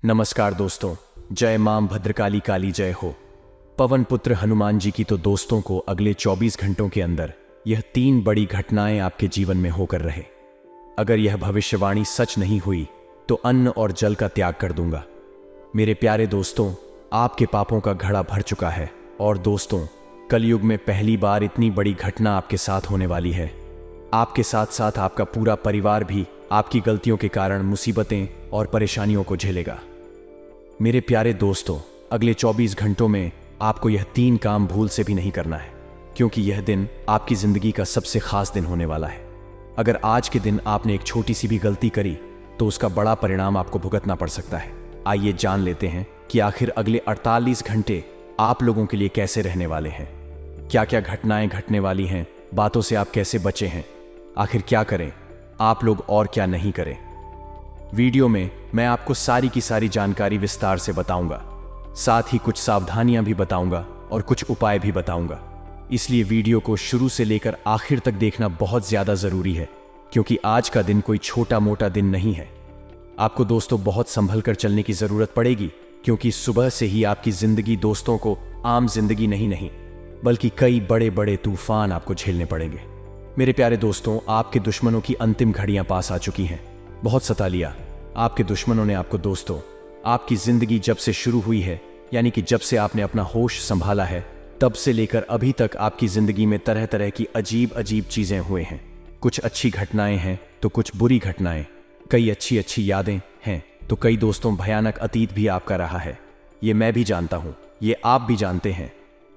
नमस्कार दोस्तों, जय मां भद्रकाली काली जय हो। पवन पुत्र हनुमान जी की तो दोस्तों को अगले 24 घंटों के अंदर यह 3 बड़ी घटनाएं आपके जीवन में होकर रहे। अगर यह भविष्यवाणी सच नहीं हुई तो अन्न और जल का त्याग कर दूंगा। मेरे प्यारे दोस्तों, आपके पापों का घड़ा भर चुका है और दोस्तों, कलयुग में पहली बार इतनी बड़ी घटना आपके साथ होने वाली है। आपके साथ साथ आपका पूरा परिवार भी आपकी गलतियों के कारण मुसीबतें और परेशानियों को झेलेगा। मेरे प्यारे दोस्तों, अगले 24 घंटों में आपको यह 3 काम भूल से भी नहीं करना है, क्योंकि यह दिन आपकी जिंदगी का सबसे खास दिन होने वाला है। अगर आज के दिन आपने एक छोटी सी भी गलती करी तो उसका बड़ा परिणाम आपको भुगतना पड़ सकता है। आइए जान लेते हैं कि आखिर अगले 48 घंटे आप लोगों के लिए कैसे रहने वाले हैं। क्या क्या घटनाएं घटने वाली हैं, बातों से आप कैसे बचे हैं, आखिर क्या करें आप लोग और क्या नहीं करें। वीडियो में मैं आपको सारी की सारी जानकारी विस्तार से बताऊंगा, साथ ही कुछ सावधानियां भी बताऊंगा और कुछ उपाय भी बताऊंगा। इसलिए वीडियो को शुरू से लेकर आखिर तक देखना बहुत ज्यादा जरूरी है, क्योंकि आज का दिन कोई छोटा मोटा दिन नहीं है। आपको दोस्तों बहुत संभल कर चलने की जरूरत पड़ेगी, क्योंकि सुबह से ही आपकी जिंदगी दोस्तों को आम जिंदगी नहीं बल्कि कई बड़े बड़े तूफान आपको झेलने पड़ेंगे। मेरे प्यारे दोस्तों, आपके दुश्मनों की अंतिम घड़ियां पास आ चुकी हैं। बहुत सता लिया आपके दुश्मनों ने आपको दोस्तों। आपकी जिंदगी जब से शुरू हुई है, यानी कि जब से आपने अपना होश संभाला है, तब से लेकर अभी तक आपकी जिंदगी में तरह तरह की अजीब अजीब चीजें हुए हैं। कुछ अच्छी घटनाएं हैं तो कुछ बुरी घटनाएं, कई अच्छी अच्छी यादें हैं तो कई दोस्तों भयानक अतीत भी आपका रहा है। ये मैं भी जानता हूं, ये आप भी जानते हैं।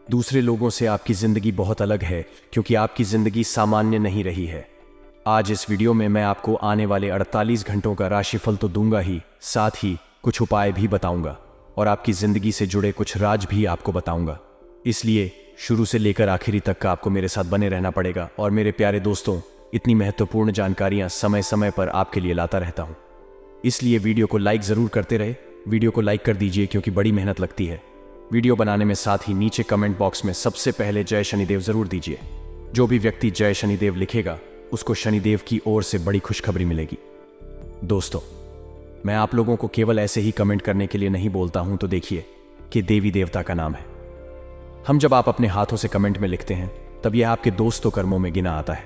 दूसरे लोगों से आपकी जिंदगी बहुत अलग है, क्योंकि आपकी जिंदगी सामान्य नहीं रही है। आज इस वीडियो में मैं आपको आने वाले 48 घंटों का राशिफल तो दूंगा ही, साथ ही कुछ उपाय भी बताऊंगा और आपकी जिंदगी से जुड़े कुछ राज भी आपको बताऊंगा। इसलिए शुरू से लेकर आखिरी तक का आपको मेरे साथ बने रहना पड़ेगा। और मेरे प्यारे दोस्तों, इतनी महत्वपूर्ण जानकारियां समय समय पर आपके लिए लाता रहता हूं, इसलिए वीडियो को लाइक जरूर करते रहे। वीडियो को लाइक कर दीजिए, क्योंकि बड़ी मेहनत लगती है वीडियो बनाने में। साथ ही नीचे कमेंट बॉक्स में सबसे पहले जय शनिदेव जरूर दीजिए। जो भी व्यक्ति जय शनिदेव लिखेगा उसको शनिदेव की ओर से बड़ी खुशखबरी मिलेगी। दोस्तों, मैं आप लोगों को केवल ऐसे ही कमेंट करने के लिए नहीं बोलता हूं, तो देखिए कि देवी देवता का नाम है। जब आप अपने हाथों से कमेंट में लिखते हैं तब यह आपके दोस्तों कर्मों में गिना आता है।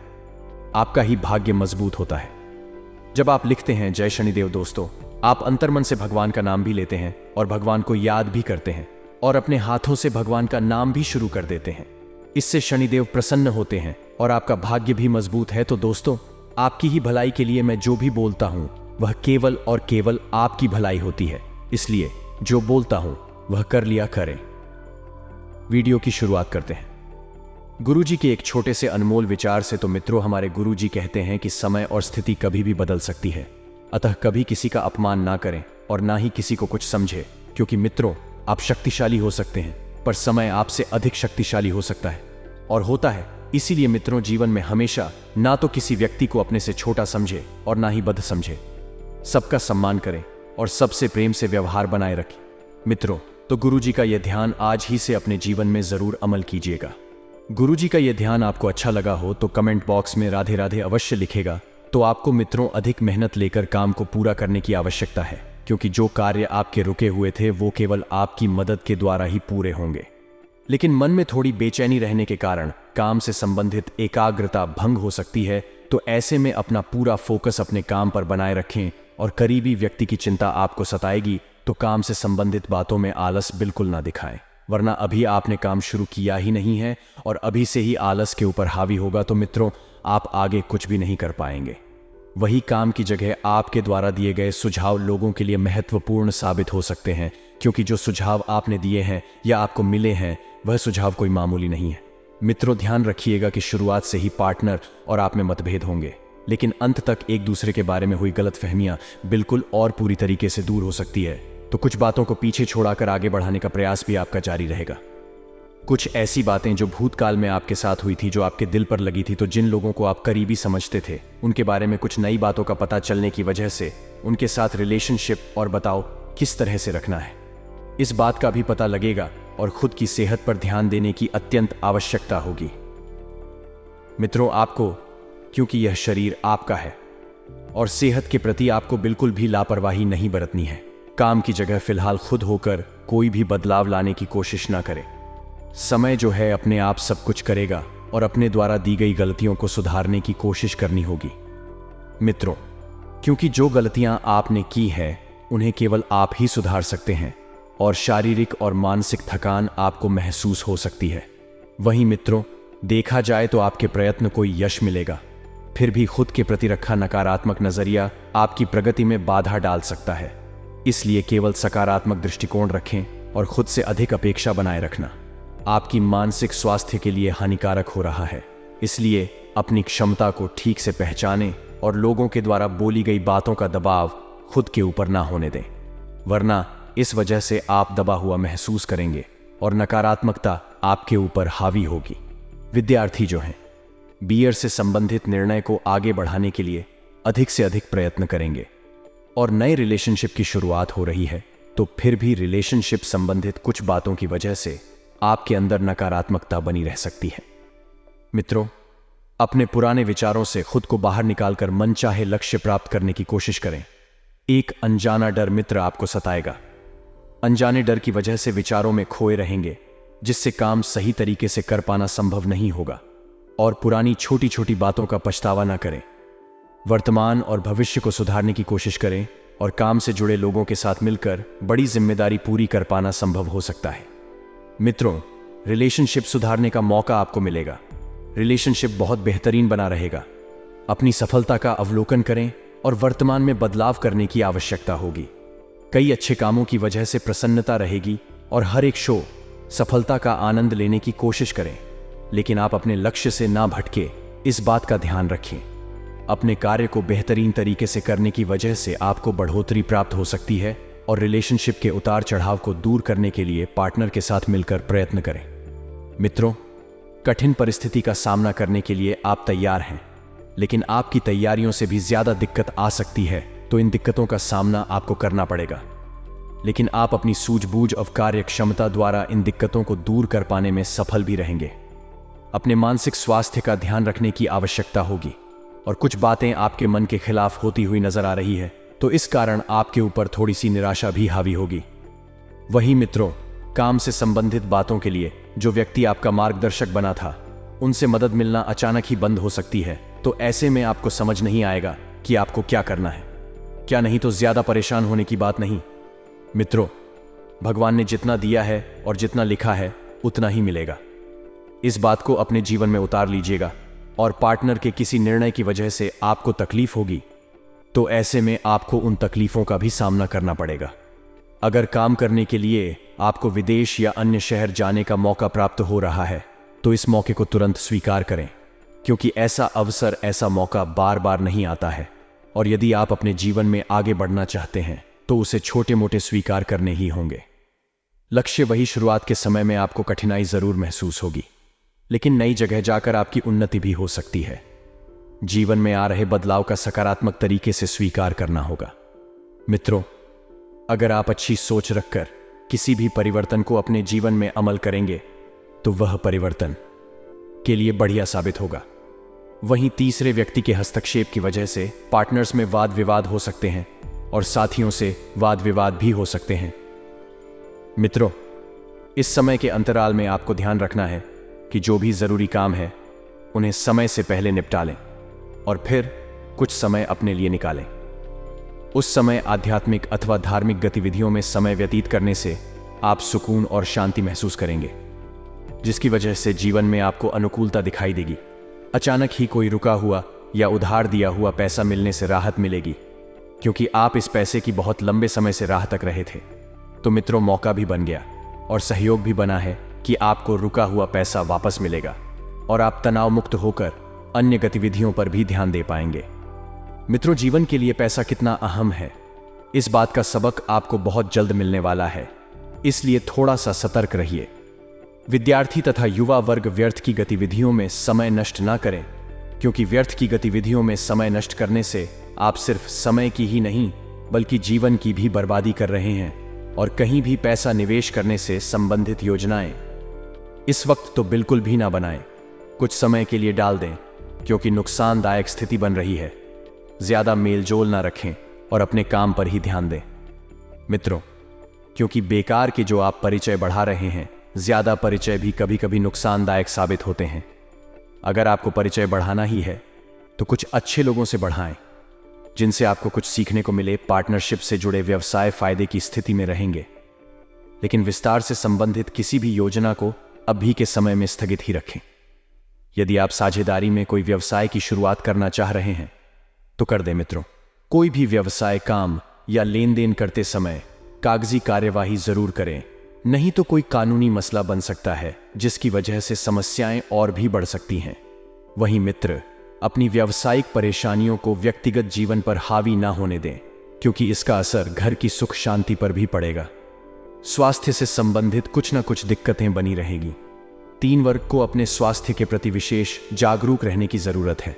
आपका ही भाग्य मजबूत होता है। जब आप लिखते हैं जय शनिदेव दोस्तों, आप अंतर्मन से भगवान का नाम भी लेते हैं और भगवान को याद भी करते हैं और अपने हाथों से भगवान का नाम भी शुरू कर देते हैं। इससे शनिदेव प्रसन्न होते हैं और आपका भाग्य भी मजबूत है। तो दोस्तों, आपकी ही भलाई के लिए मैं जो भी बोलता हूं वह केवल और केवल आपकी भलाई होती है। इसलिए जो बोलता हूं वह कर लिया करें। वीडियो की शुरुआत करते हैं गुरुजी के एक छोटे से अनमोल विचार से। तो मित्रों, हमारे गुरुजी कहते हैं कि समय और स्थिति कभी भी बदल सकती है, अतः कभी किसी का अपमान ना करें और ना ही किसी को कुछ समझे, क्योंकि मित्रों, आप शक्तिशाली हो सकते हैं पर समय आपसे अधिक शक्तिशाली हो सकता है और होता है। इसीलिए मित्रों, जीवन में हमेशा ना तो किसी व्यक्ति को अपने से छोटा समझे और ना ही बद समझे। सबका सम्मान करें और सबसे प्रेम से व्यवहार बनाए रखें। मित्रों, तो गुरुजी का यह ध्यान आज ही से अपने जीवन में जरूर अमल कीजिएगा। गुरुजी का यह ध्यान आपको अच्छा लगा हो तो कमेंट बॉक्स में राधे राधे अवश्य लिखेगा। तो आपको मित्रों अधिक मेहनत लेकर काम को पूरा करने की आवश्यकता है, क्योंकि जो कार्य आपके रुके हुए थे वो केवल आपकी मदद के द्वारा ही पूरे होंगे। लेकिन मन में थोड़ी बेचैनी रहने के कारण काम से संबंधित एकाग्रता भंग हो सकती है। तो ऐसे में अपना पूरा फोकस अपने काम पर बनाए रखें और करीबी व्यक्ति की चिंता आपको सताएगी तो काम से संबंधित बातों में आलस बिल्कुल ना दिखाएं, वरना अभी आपने काम शुरू किया ही नहीं है और अभी से ही आलस के ऊपर हावी होगा तो मित्रों, आप आगे कुछ भी नहीं कर पाएंगे। वही काम की जगह आपके द्वारा दिए गए सुझाव लोगों के लिए महत्वपूर्ण साबित हो सकते हैं, क्योंकि जो सुझाव आपने दिए हैं या आपको मिले हैं वह सुझाव कोई मामूली नहीं है। मित्रों, ध्यान रखिएगा कि शुरुआत से ही पार्टनर और आप में मतभेद होंगे, लेकिन अंत तक एक दूसरे के बारे में हुई गलतफहमियां बिल्कुल और पूरी तरीके से दूर हो सकती है। तो कुछ बातों को पीछे छोड़ाकर आगे बढ़ाने का प्रयास भी आपका जारी रहेगा। कुछ ऐसी बातें जो भूतकाल में आपके साथ हुई थी, जो आपके दिल पर लगी थी, तो जिन लोगों को आप करीबी समझते थे उनके बारे में कुछ नई बातों का पता चलने की वजह से उनके साथ रिलेशनशिप और बताओ किस तरह से रखना है, इस बात का भी पता लगेगा और खुद की सेहत पर ध्यान देने की अत्यंत आवश्यकता होगी। मित्रों, आपको, क्योंकि यह शरीर आपका है और सेहत के प्रति आपको बिल्कुल भी लापरवाही नहीं बरतनी है। काम की जगह फिलहाल खुद होकर कोई भी बदलाव लाने की कोशिश ना करें। समय जो है अपने आप सब कुछ करेगा और अपने द्वारा दी गई गलतियों को सुधारने की कोशिश करनी होगी। मित्रों, क्योंकि जो गलतियां आपने की है उन्हें केवल आप ही सुधार सकते हैं और शारीरिक और मानसिक थकान आपको महसूस हो सकती है। वहीं मित्रों, देखा जाए तो आपके प्रयत्न को यश मिलेगा, फिर भी खुद के प्रति रखा नकारात्मक नजरिया आपकी प्रगति में बाधा डाल सकता है। इसलिए केवल सकारात्मक दृष्टिकोण रखें और खुद से अधिक अपेक्षा बनाए रखना आपकी मानसिक स्वास्थ्य के लिए हानिकारक हो रहा है। इसलिए अपनी क्षमता को ठीक से पहचानें और लोगों के द्वारा बोली गई बातों का दबाव खुद के ऊपर ना होने दें, वरना इस वजह से आप दबा हुआ महसूस करेंगे और नकारात्मकता आपके ऊपर हावी होगी। विद्यार्थी जो हैं, बीएड से संबंधित निर्णय को आगे बढ़ाने के लिए अधिक से अधिक प्रयत्न करेंगे और नए रिलेशनशिप की शुरुआत हो रही है तो फिर भी रिलेशनशिप संबंधित कुछ बातों की वजह से आपके अंदर नकारात्मकता बनी रह सकती है। मित्रों, अपने पुराने विचारों से खुद को बाहर निकालकर मनचाहे लक्ष्य प्राप्त करने की कोशिश करें। एक अनजाना डर मित्र आपको सताएगा। अनजाने डर की वजह से विचारों में खोए रहेंगे, जिससे काम सही तरीके से कर पाना संभव नहीं होगा और पुरानी छोटी छोटी बातों का पछतावा ना करें। वर्तमान और भविष्य को सुधारने की कोशिश करें और काम से जुड़े लोगों के साथ मिलकर बड़ी जिम्मेदारी पूरी कर पाना संभव हो सकता है। मित्रों, रिलेशनशिप सुधारने का मौका आपको मिलेगा। रिलेशनशिप बहुत बेहतरीन बना रहेगा। अपनी सफलता का अवलोकन करें और वर्तमान में बदलाव करने की आवश्यकता होगी। कई अच्छे कामों की वजह से प्रसन्नता रहेगी और हर एक शो सफलता का आनंद लेने की कोशिश करें, लेकिन आप अपने लक्ष्य से ना भटके, इस बात का ध्यान रखें। अपने कार्य को बेहतरीन तरीके से करने की वजह से आपको बढ़ोतरी प्राप्त हो सकती है और रिलेशनशिप के उतार चढ़ाव को दूर करने के लिए पार्टनर के साथ मिलकर प्रयत्न करें। मित्रों, कठिन परिस्थिति का सामना करने के लिए आप तैयार हैं, लेकिन आपकी तैयारियों से भी ज्यादा दिक्कत आ सकती है, तो इन दिक्कतों का सामना आपको करना पड़ेगा। लेकिन आप अपनी सूझबूझ और कार्य क्षमता द्वारा इन दिक्कतों को दूर कर पाने में सफल भी रहेंगे। अपने मानसिक स्वास्थ्य का ध्यान रखने की आवश्यकता होगी और कुछ बातें आपके मन के खिलाफ होती हुई नजर आ रही है, तो इस कारण आपके ऊपर थोड़ी सी निराशा भी हावी होगी। वहीं मित्रों, काम से संबंधित बातों के लिए जो व्यक्ति आपका मार्गदर्शक बना था, उनसे मदद मिलना अचानक ही बंद हो सकती है, तो ऐसे में आपको समझ नहीं आएगा कि आपको क्या करना है। क्या नहीं तो ज्यादा परेशान होने की बात नहीं। मित्रों, भगवान ने जितना दिया है और जितना लिखा है उतना ही मिलेगा। इस बात को अपने जीवन में उतार लीजिएगा और पार्टनर के किसी निर्णय की वजह से आपको तकलीफ होगी, तो ऐसे में आपको उन तकलीफों का भी सामना करना पड़ेगा। अगर काम करने के लिए आपको विदेश या अन्य शहर जाने का मौका प्राप्त हो रहा है, तो इस मौके को तुरंत स्वीकार करें, क्योंकि ऐसा अवसर, ऐसा मौका बार बार नहीं आता है और यदि आप अपने जीवन में आगे बढ़ना चाहते हैं तो उसे छोटे मोटे स्वीकार करने ही होंगे। लक्ष्य वही, शुरुआत के समय में आपको कठिनाई जरूर महसूस होगी, लेकिन नई जगह जाकर आपकी उन्नति भी हो सकती है। जीवन में आ रहे बदलाव का सकारात्मक तरीके से स्वीकार करना होगा। मित्रों, अगर आप अच्छी सोच रखकर किसी भी परिवर्तन को अपने जीवन में अमल करेंगे तो वह परिवर्तन के लिए बढ़िया साबित होगा। वहीं तीसरे व्यक्ति के हस्तक्षेप की वजह से पार्टनर्स में वाद विवाद हो सकते हैं और साथियों से वाद विवाद भी हो सकते हैं। मित्रों, इस समय के अंतराल में आपको ध्यान रखना है कि जो भी जरूरी काम है उन्हें समय से पहले निपटा लें और फिर कुछ समय अपने लिए निकालें। उस समय आध्यात्मिक अथवा धार्मिक गतिविधियों में समय व्यतीत करने से आप सुकून और शांति महसूस करेंगे, जिसकी वजह से जीवन में आपको अनुकूलता दिखाई देगी। अचानक ही कोई रुका हुआ या उधार दिया हुआ पैसा मिलने से राहत मिलेगी, क्योंकि आप इस पैसे की बहुत लंबे समय से राह तक रहे थे। तो मित्रों, मौका भी बन गया और सहयोग भी बना है कि आपको रुका हुआ पैसा वापस मिलेगा और आप तनाव मुक्त होकर अन्य गतिविधियों पर भी ध्यान दे पाएंगे। मित्रों, जीवन के लिए पैसा कितना अहम है, इस बात का सबक आपको बहुत जल्द मिलने वाला है, इसलिए थोड़ा सा सतर्क रहिए। विद्यार्थी तथा युवा वर्ग व्यर्थ की गतिविधियों में समय नष्ट ना करें, क्योंकि व्यर्थ की गतिविधियों में समय नष्ट करने से आप सिर्फ समय की ही नहीं बल्कि जीवन की भी बर्बादी कर रहे हैं। और कहीं भी पैसा निवेश करने से संबंधित योजनाएं इस वक्त तो बिल्कुल भी ना बनाएं, कुछ समय के लिए डाल दें, क्योंकि नुकसानदायक स्थिति बन रही है। ज्यादा मेलजोल ना रखें और अपने काम पर ही ध्यान दें। मित्रों, क्योंकि बेकार के जो आप परिचय बढ़ा रहे हैं, ज्यादा परिचय भी कभी कभी नुकसानदायक साबित होते हैं। अगर आपको परिचय बढ़ाना ही है तो कुछ अच्छे लोगों से बढ़ाएं, जिनसे आपको कुछ सीखने को मिले। पार्टनरशिप से जुड़े व्यवसाय फायदे की स्थिति में रहेंगे, लेकिन विस्तार से संबंधित किसी भी योजना को अभी के समय में स्थगित ही रखें। यदि आप साझेदारी में कोई व्यवसाय की शुरुआत करना चाह रहे हैं तो कर दें मित्रों। कोई भी व्यवसाय काम या लेन देन करते समय कागजी कार्यवाही जरूर करें, नहीं तो कोई कानूनी मसला बन सकता है, जिसकी वजह से समस्याएं और भी बढ़ सकती हैं। वहीं मित्र, अपनी व्यावसायिक परेशानियों को व्यक्तिगत जीवन पर हावी ना होने दें, क्योंकि इसका असर घर की सुख शांति पर भी पड़ेगा। स्वास्थ्य से संबंधित कुछ न कुछ दिक्कतें बनी रहेगी। 3 वर्ग को अपने स्वास्थ्य के प्रति विशेष जागरूक रहने की जरूरत है।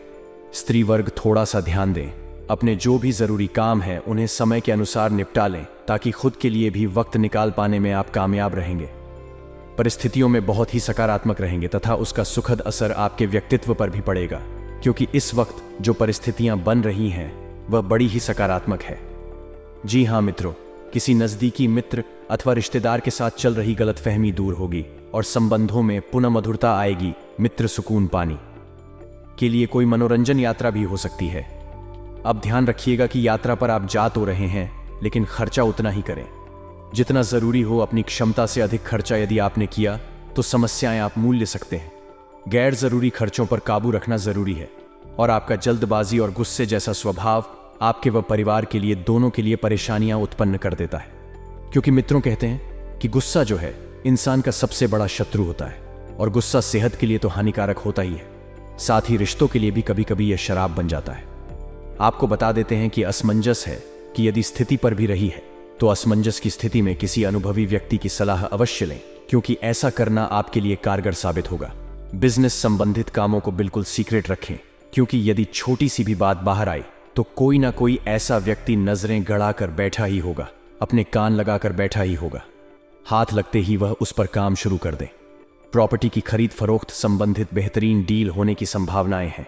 स्त्री वर्ग थोड़ा सा ध्यान दें, अपने जो भी जरूरी काम है उन्हें समय के अनुसार निपटा लें, ताकि खुद के लिए भी वक्त निकाल पाने में आप कामयाब रहेंगे। परिस्थितियों में बहुत ही सकारात्मक रहेंगे तथा उसका सुखद असर आपके व्यक्तित्व पर भी पड़ेगा, क्योंकि इस वक्त जो परिस्थितियां बन रही हैं वह बड़ी ही सकारात्मक है। जी हाँ मित्रों, किसी नजदीकी मित्र अथवा रिश्तेदार के साथ चल रही गलतफहमी दूर होगी और संबंधों में पुनः मधुरता आएगी। मित्र सुकून पानी के लिए कोई मनोरंजन यात्रा भी हो सकती है। अब ध्यान रखिएगा कि यात्रा पर आप जा तो रहे हैं, लेकिन खर्चा उतना ही करें जितना जरूरी हो। अपनी क्षमता से अधिक खर्चा यदि आपने किया तो समस्याएं आप मूल ले सकते हैं। गैर जरूरी खर्चों पर काबू रखना जरूरी है, और आपका जल्दबाजी और गुस्से जैसा स्वभाव आपके व परिवार के लिए दोनों के लिए परेशानियां उत्पन्न कर देता है। क्योंकि मित्रों कहते हैं कि गुस्सा जो है इंसान का सबसे बड़ा शत्रु होता है, और गुस्सा सेहत के लिए तो हानिकारक होता ही है, साथ ही रिश्तों के लिए भी कभी कभी यह शराब बन जाता है। आपको बता देते हैं कि असमंजस है कि यदि स्थिति पर भी रही है तो असमंजस की स्थिति में किसी अनुभवी व्यक्ति की सलाह अवश्य लें, क्योंकि ऐसा करना आपके लिए कारगर साबित होगा। बिजनेस संबंधित कामों को बिल्कुल सीक्रेट रखें, क्योंकि यदि छोटी सी भी बात बाहर आई तो कोई ना कोई ऐसा व्यक्ति नजरें गड़ाकर बैठा ही होगा, अपने कान लगाकर बैठा ही होगा। हाथ लगते ही वह उस पर काम शुरू कर दे। प्रॉपर्टी की खरीद फरोख्त संबंधित बेहतरीन डील होने की संभावनाएं हैं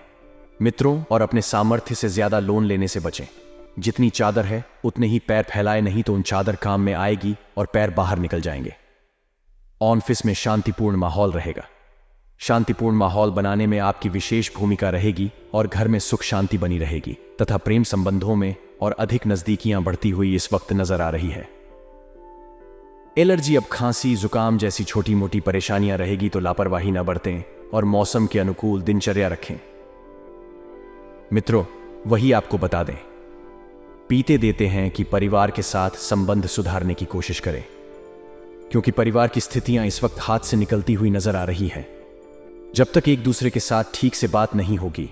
मित्रों। और अपने सामर्थ्य से ज्यादा लोन लेने से बचें। जितनी चादर है उतने ही पैर फैलाए, नहीं तो उन चादर काम में आएगी और पैर बाहर निकल जाएंगे। ऑफिस में शांतिपूर्ण माहौल रहेगा। शांतिपूर्ण माहौल बनाने में आपकी विशेष भूमिका रहेगी और घर में सुख शांति बनी रहेगी, तथा प्रेम संबंधों में और अधिक नजदीकियां बढ़ती हुई इस वक्त नजर आ रही है। एलर्जी, अब खांसी जुकाम जैसी छोटी मोटी परेशानियां रहेगी तो लापरवाही न बरतें और मौसम के अनुकूल दिनचर्या रखें। मित्रों, वही आपको बता दें, पीते देते हैं कि परिवार के साथ संबंध सुधारने की कोशिश करें, क्योंकि परिवार की स्थितियां इस वक्त हाथ से निकलती हुई नजर आ रही हैं। जब तक एक दूसरे के साथ ठीक से बात नहीं होगी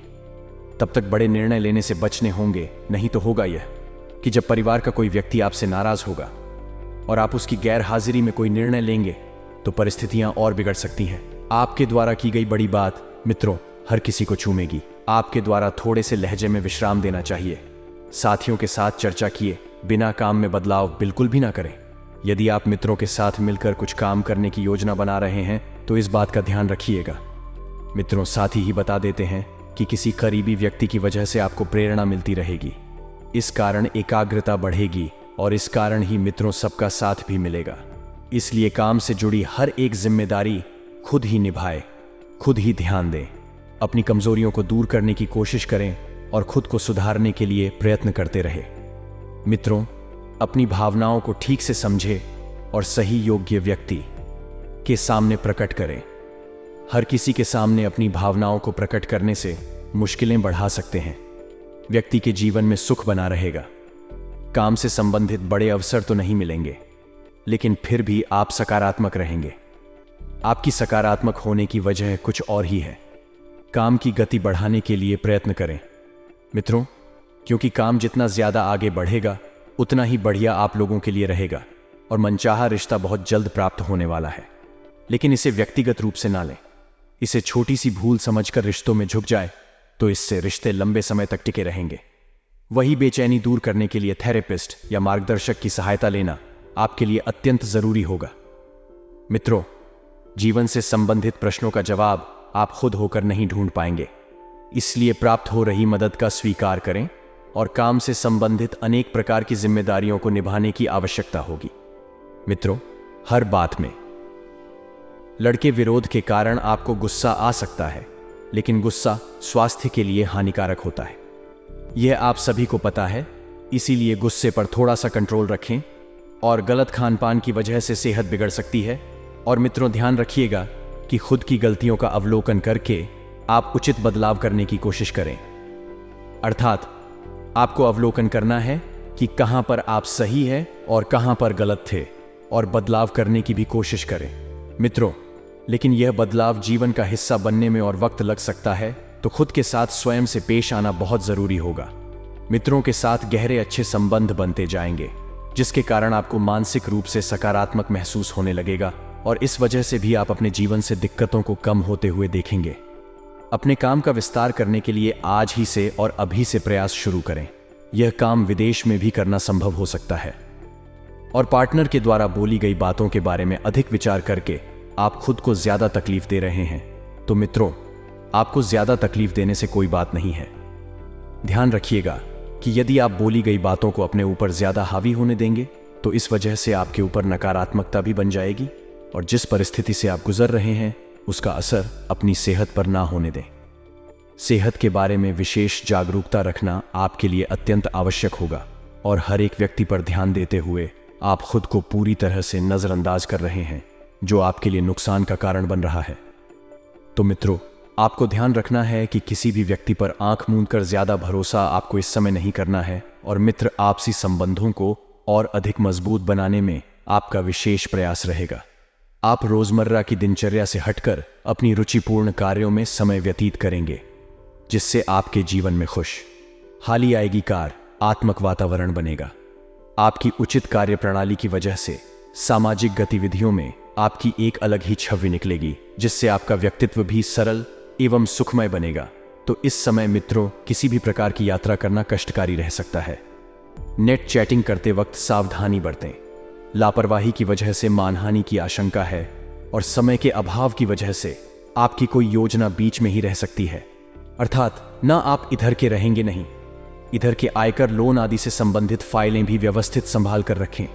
तब तक बड़े निर्णय लेने से बचने होंगे। नहीं तो होगा यह कि जब परिवार का कोई व्यक्ति आपसे नाराज होगा और आप उसकी गैर हाजिरी में कोई निर्णय लेंगे तो परिस्थितियां और बिगड़ सकती हैं। आपके द्वारा की गई बड़ी बात मित्रों हर किसी को चूमेगी। आपके द्वारा थोड़े से लहजे में विश्राम देना चाहिए। साथियों के साथ चर्चा किए बिना काम में बदलाव बिल्कुल भी ना करें। यदि आप मित्रों के साथ मिलकर कुछ काम करने की योजना बना रहे हैं तो इस बात का ध्यान रखिएगा। मित्रों, साथ ही बता देते हैं कि किसी करीबी व्यक्ति की वजह से आपको प्रेरणा मिलती रहेगी। इस कारण एकाग्रता बढ़ेगी और इस कारण ही मित्रों सबका साथ भी मिलेगा। इसलिए काम से जुड़ी हर एक जिम्मेदारी खुद ही निभाए, खुद ही ध्यान दें, अपनी कमजोरियों को दूर करने की कोशिश करें और खुद को सुधारने के लिए प्रयत्न करते रहे। मित्रों, अपनी भावनाओं को ठीक से समझे और सही योग्य व्यक्ति के सामने प्रकट करें। हर किसी के सामने अपनी भावनाओं को प्रकट करने से मुश्किलें बढ़ा सकते हैं। व्यक्ति के जीवन में सुख बना रहेगा। काम से संबंधित बड़े अवसर तो नहीं मिलेंगे, लेकिन फिर भी आप सकारात्मक रहेंगे। आपकी सकारात्मक होने की वजह कुछ और ही है। काम की गति बढ़ाने के लिए प्रयत्न करें मित्रों, क्योंकि काम जितना ज्यादा आगे बढ़ेगा उतना ही बढ़िया आप लोगों के लिए रहेगा और मनचाहा रिश्ता बहुत जल्द प्राप्त होने वाला है। लेकिन इसे व्यक्तिगत रूप से ना लें। इसे छोटी सी भूल समझकर रिश्तों में झुक जाए तो इससे रिश्ते लंबे समय तक टिके रहेंगे। वही बेचैनी दूर करने के लिए थेरेपिस्ट या मार्गदर्शक की सहायता लेना आपके लिए अत्यंत जरूरी होगा। मित्रों, जीवन से संबंधित प्रश्नों का जवाब आप खुद होकर नहीं ढूंढ पाएंगे, इसलिए प्राप्त हो रही मदद का स्वीकार करें और काम से संबंधित अनेक प्रकार की जिम्मेदारियों को निभाने की आवश्यकता होगी। मित्रों, हर बात में लड़के विरोध के कारण आपको गुस्सा आ सकता है, लेकिन गुस्सा स्वास्थ्य के लिए हानिकारक होता है। यह आप सभी को पता है, इसीलिए गुस्से पर थोड़ा सा कंट्रोल रखें और गलत खान पान की वजह से सेहत बिगड़ सकती है। और मित्रों, ध्यान रखिएगा कि खुद की गलतियों का अवलोकन करके आप उचित बदलाव करने की कोशिश करें। अर्थात आपको अवलोकन करना है कि कहां पर आप सही है और कहां पर गलत थे, और बदलाव करने की भी कोशिश करें। मित्रों, लेकिन यह बदलाव जीवन का हिस्सा बनने में और वक्त लग सकता है, तो खुद के साथ स्वयं से पेश आना बहुत जरूरी होगा। मित्रों के साथ गहरे अच्छे संबंध बनते जाएंगे, जिसके कारण आपको मानसिक रूप से सकारात्मक महसूस होने लगेगा, और इस वजह से भी आप अपने जीवन से दिक्कतों को कम होते हुए देखेंगे। अपने काम का विस्तार करने के लिए आज ही से और अभी से प्रयास शुरू करें। यह काम विदेश में भी करना संभव हो सकता है। और पार्टनर के द्वारा बोली गई बातों के बारे में अधिक विचार करके आप खुद को ज्यादा तकलीफ दे रहे हैं, तो मित्रों, आपको ज्यादा तकलीफ देने से कोई बात नहीं है। ध्यान रखिएगा कि यदि आप बोली गई बातों को अपने ऊपर ज्यादा हावी होने देंगे, तो इस वजह से आपके ऊपर नकारात्मकता भी बन जाएगी, और जिस परिस्थिति से आप गुजर रहे हैं उसका असर अपनी सेहत पर ना होने दें। सेहत के बारे में विशेष जागरूकता रखना आपके लिए अत्यंत आवश्यक होगा, और हर एक व्यक्ति पर ध्यान देते हुए आप खुद को पूरी तरह से नजरअंदाज कर रहे हैं, जो आपके लिए नुकसान का कारण बन रहा है। तो मित्रों, आपको ध्यान रखना है कि किसी भी व्यक्ति पर आंख मूंद कर ज्यादा भरोसा आपको इस समय नहीं करना है, और मित्र आपसी संबंधों को और अधिक मजबूत बनाने में आपका विशेष प्रयास रहेगा। आप रोजमर्रा की दिनचर्या से हटकर अपनी रुचिपूर्ण कार्यों में समय व्यतीत करेंगे, जिससे आपके जीवन में खुशहाली आएगी, आत्मक वातावरण बनेगा। आपकी उचित कार्य प्रणाली की वजह से सामाजिक गतिविधियों में आपकी एक अलग ही छवि निकलेगी, जिससे आपका व्यक्तित्व भी सरल एवं सुखमय बनेगा। तो इस समय मित्रों, किसी भी प्रकार की यात्रा करना कष्टकारी रह सकता है। नेट चैटिंग करते वक्त सावधानी बरतें। लापरवाही की वजह से मानहानि की आशंका है, और समय के अभाव की वजह से आपकी कोई योजना बीच में ही रह सकती है। अर्थात ना आप इधर के रहेंगे नहीं, इधर के आयकर, लोन आदि से संबंधित फाइलें भी व्यवस्थित संभाल कर रखें।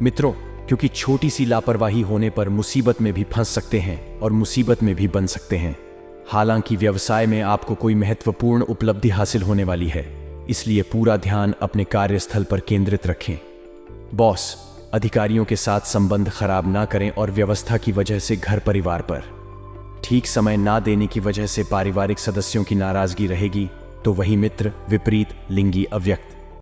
मित्रों, क्योंकि छोटी सी लापरवाही होने पर मुसीबत में भी फंस सकते हैं और मुसीबत में भी बन सकते हैं। हालांकि व्यवसाय में आपको कोई महत्वपूर्ण उपलब्धि हासिल होने वाली है, इसलिए पूरा ध्यान अपने कार्यस्थल पर केंद्रित रखें। बॉस, अधिकारियों के साथ संबंध खराब ना करें, और व्यवस्था की वजह से घर परिवार पर ठीक समय ना देने की वजह से पारिवारिक सदस्यों की नाराजगी रहेगी। तो वही मित्र, विपरीत लिंगी अव्यक्त